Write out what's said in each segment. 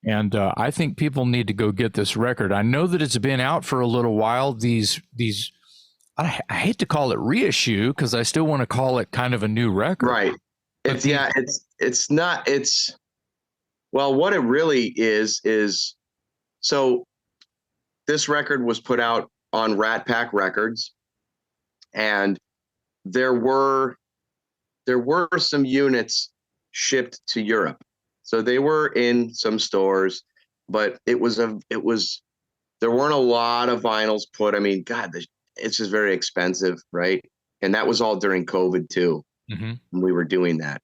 And I think people need to go get this record. I know that it's been out for a little while. These I hate to call it reissue because I still want to call it kind of a new record. Right. It's it's not, well, what it really is, so this record was put out on Rat Pack Records, and there were some units shipped to Europe. So they were in some stores, but there weren't a lot of vinyls put. I mean, God, it's just very expensive, right? And that was all during COVID too. Mm-hmm. When we were doing that.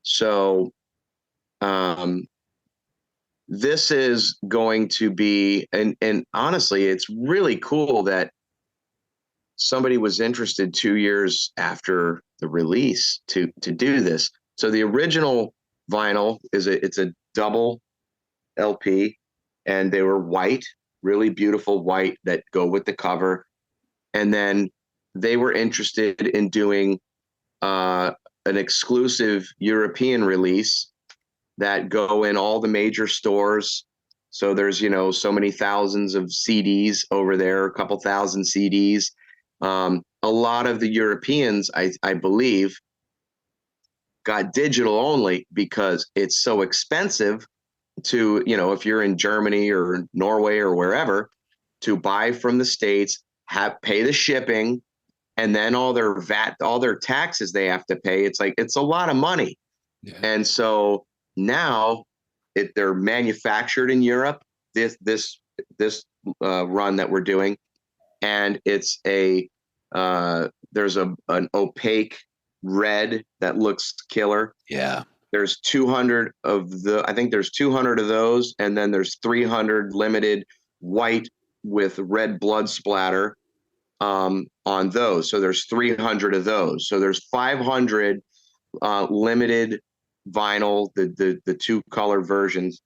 So this is going to be, and honestly, it's really cool that somebody was interested 2 years after the release to do this. So the original vinyl it's a double LP, and they were white, really beautiful white that go with the cover. And then they were interested in doing an exclusive European release that go in all the major stores. So there's, so many thousands of CDs over there, a couple thousand CDs. A lot of the Europeans, I believe, got digital only because it's so expensive to, if you're in Germany or Norway or wherever, to buy from the States, pay the shipping, and then all their VAT, all their taxes they have to pay. It's a lot of money. Yeah. And so now they're manufactured in Europe, this run that we're doing. And it's there's an opaque red that looks killer. Yeah. There's 200 I think there's 200 of those. And then there's 300 limited white with red blood splatter on those. So there's 300 of those. So there's 500 limited vinyl, the two color versions.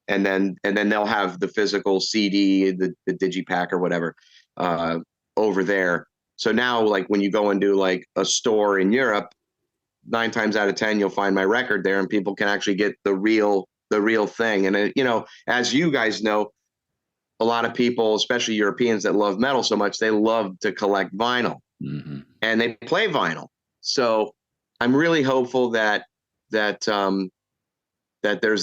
And then they'll have the physical CD, the digipack or whatever over there. So now, like when you go into like a store in Europe, 9 times out of 10 you'll find my record there, and people can actually get the real thing. And as you guys know, a lot of people, especially Europeans that love metal so much, they love to collect vinyl. Mm-hmm. And they play vinyl. So I'm really hopeful that there's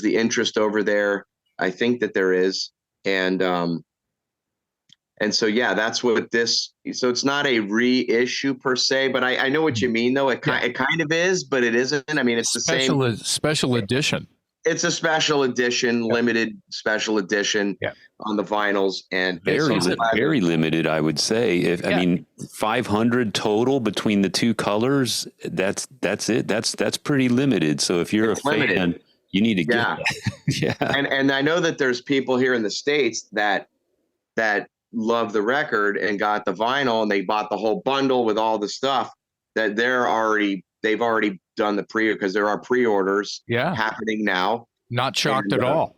the interest over there. I think that there is. And so, yeah, that's what this, so it's not a reissue per se, but I know what you mean though. It kind of is, but it isn't. I mean, it's the same. Special edition. It's a special edition, limited special edition on the vinyls, and very limited, I would say. I mean, 500 total between the two colors. That's it. That's pretty limited. So if you're fan, you need to get that. And I know that there's people here in the States that love the record and got the vinyl, and they bought the whole bundle with all the stuff that they've already done the because there are pre-orders happening now. Not shocked at all.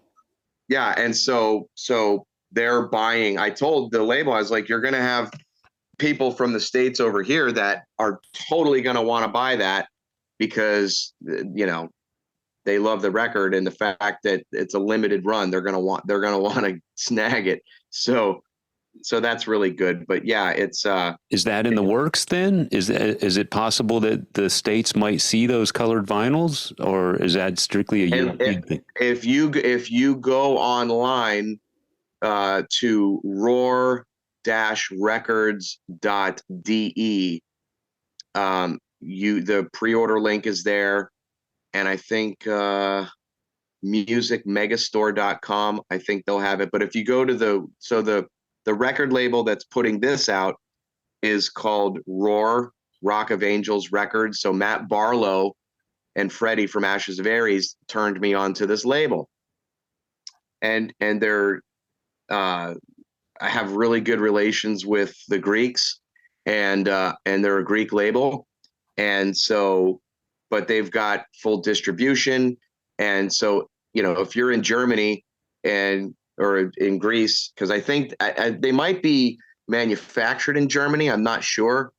Yeah. And so they're buying. I told the label, I was like, you're going to have people from the States over here that are totally going to want to buy that because, they love the record, and the fact that it's a limited run, they're going to want to snag it. So that's really good. But yeah, it's is that in the works then? Is it possible that the States might see those colored vinyls, or is that strictly a European thing? If you go online to roar-records.de, the pre-order link is there, and I think musicmegastore.com, I think they'll have it. But if you go to the record label that's putting this out is called Roar, Rock of Angels Records. So Matt Barlow and Freddie from Ashes of Aries turned me on to this label. And they're, I have really good relations with the Greeks, and they're a Greek label. And so, but they've got full distribution. And so, if you're in Germany or in Greece, because I think they might be manufactured in Germany, I'm not sure,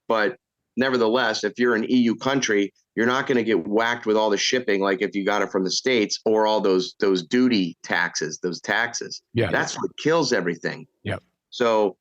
but nevertheless, if you're an EU country, you're not going to get whacked with all the shipping like if you got it from the States, or all those duty taxes, those taxes. Yeah. That's what kills everything. Yep. So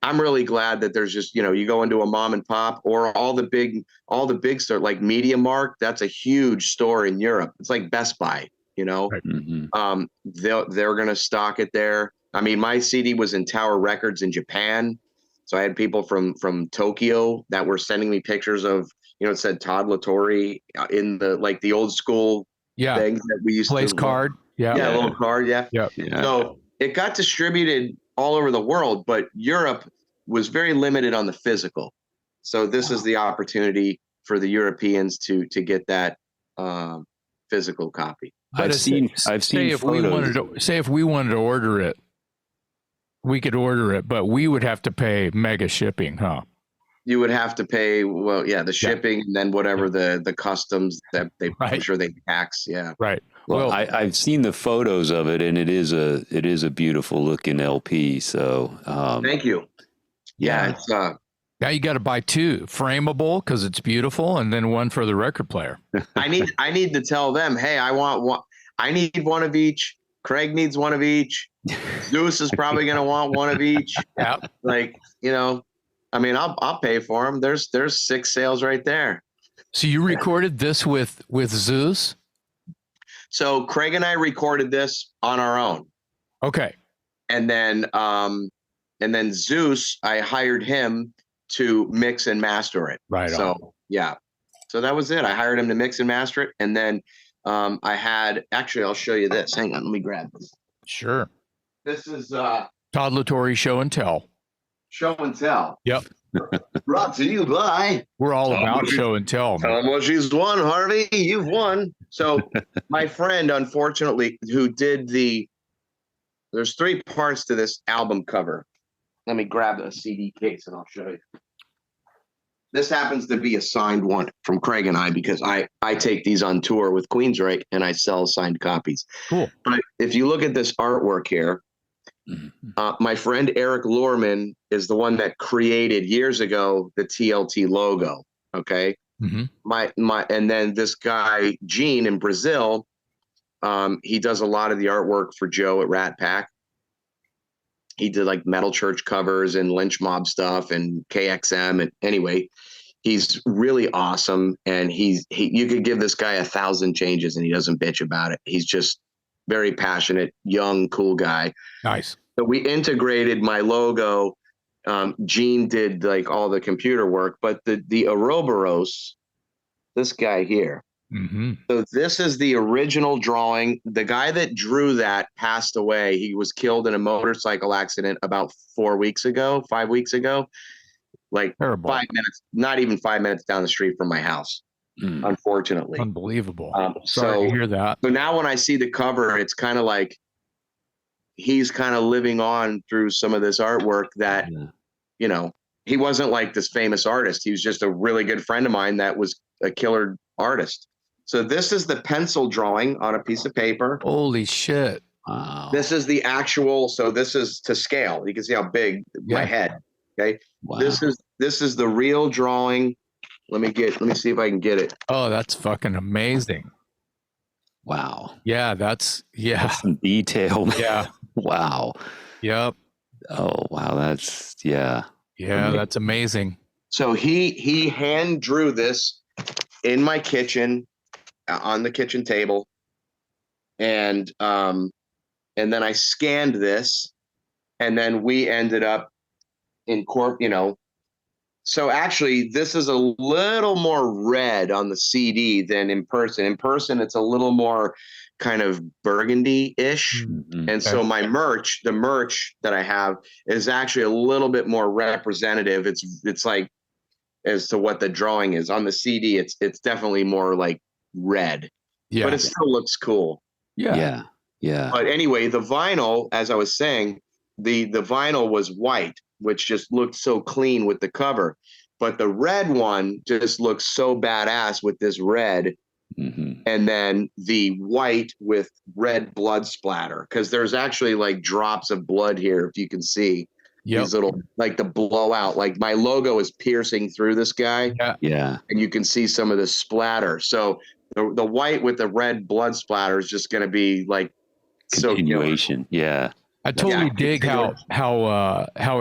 I'm really glad that there's just, you go into a mom and pop, or all the big stores like Media Markt. That's a huge store in Europe. It's like Best Buy, Right. Mm-hmm. They're going to stock it there. I mean, my CD was in Tower Records in Japan. So I had people from Tokyo that were sending me pictures of, it said Todd La Torre in the old school things that we used place to card. Yeah. Yeah, a little card. Yeah. Yeah. So it got distributed all over the world, but Europe was very limited on the physical. So this is the opportunity for the Europeans to get that physical copy. I've seen photos. If we wanted to order it, we could order it, but we would have to pay mega shipping, huh? You would have to pay, the shipping, and then whatever the customs that I'm sure they tax. Yeah. Right. Well, I've seen the photos of it, and it is a beautiful looking LP. So thank you. Yeah. It's now you got to buy two, frameable because it's beautiful, and then one for the record player. I need to tell them, hey, I want one. I need one of each. Craig needs one of each. Zeus is probably going to want one of each. Yeah. I mean, I'll pay for them. There's 6 sales right there. So you recorded this with Zeus? So Craig and I recorded this on our own. Okay. And then Zeus, I hired him to mix and master it. Right. Yeah. So that was it. I hired him to mix and master it. And then I'll show you this. Hang on, let me grab this. Sure. This is Todd La Torre Show and Tell. Show and Tell. Yep. Brought to you by. We're all about show and tell. Tell them what she's won, Harvey. You've won. So my friend, unfortunately, who did there's 3 parts to this album cover. Let me grab a CD case and I'll show you. This happens to be a signed one from Craig and I, because I take these on tour with Queensryche and I sell signed copies. Cool. But if you look at this artwork here, my friend Eric Lohrman is the one that created years ago the TLT logo. Okay. Mm-hmm. And then this guy, Gene in Brazil, he does a lot of the artwork for Joe at Rat Pack. He did like Metal Church covers and Lynch Mob stuff and KXM. And anyway, he's really awesome. And you could give this guy 1,000 changes and he doesn't bitch about it. He's just very passionate, young, cool guy. Nice. So we integrated my logo. Gene did like all the computer work, but the Ouroboros, this guy here. Mm-hmm. So this is the original drawing. The guy that drew that passed away. He was killed in a motorcycle accident about 5 weeks ago, like Terrible. 5 minutes, not even 5 minutes down the street from my house. Unfortunately. Unbelievable. Sorry to hear that. So now when I see the cover, it's kind of like he's kind of living on through some of this artwork that, he wasn't like this famous artist. He was just a really good friend of mine that was a killer artist. So this is the pencil drawing on a piece of paper. Holy shit. Wow. This is the actual, so this is to scale. You can see how big my head. Okay. Wow. This is the real drawing. Let me see if I can get it. Oh, that's fucking amazing. Wow. Yeah, that's some detail. Yeah. Wow. Yep. Oh, wow. That's Yeah, that's amazing. So he hand drew this in my kitchen, on the kitchen table. And then I scanned this, and then we ended up in So actually, this is a little more red on the CD than in person. In person, it's a little more kind of burgundy-ish. Mm-hmm. And so my merch, the merch that I have, is actually a little bit more representative. It's like as to what the drawing is. On the CD, it's definitely more like red. Yeah. But it still looks cool. Yeah. But anyway, the vinyl, as I was saying, the vinyl was white, which just looked so clean with the cover. But the red one just looks so badass with this red. Mm-hmm. And then the white with red blood splatter, because there's actually like drops of blood here, if you can see. these little, like the blowout, like my logo is piercing through this guy. Yeah. And you can see some of the splatter. So the white with the red blood splatter is just going to be like continuation. Yeah. I totally dig how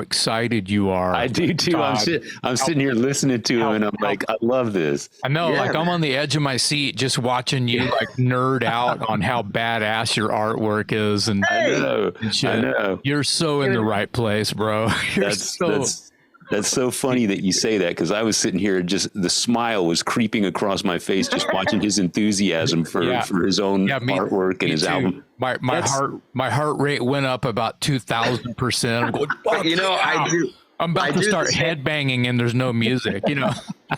excited you are. I do too. I'm sitting here listening to him, and I'm like, I love this. I know, like I'm on the edge of my seat just watching you like nerd out on how badass your artwork is, and I know. You're so in the right place, bro. That's so funny that you say that, because I was sitting here, just the smile was creeping across my face just watching his enthusiasm for his own artwork and his album. My heart rate went up about 2,000%. I'm going, but, you know, I'm about to start headbanging and there's no music, you know.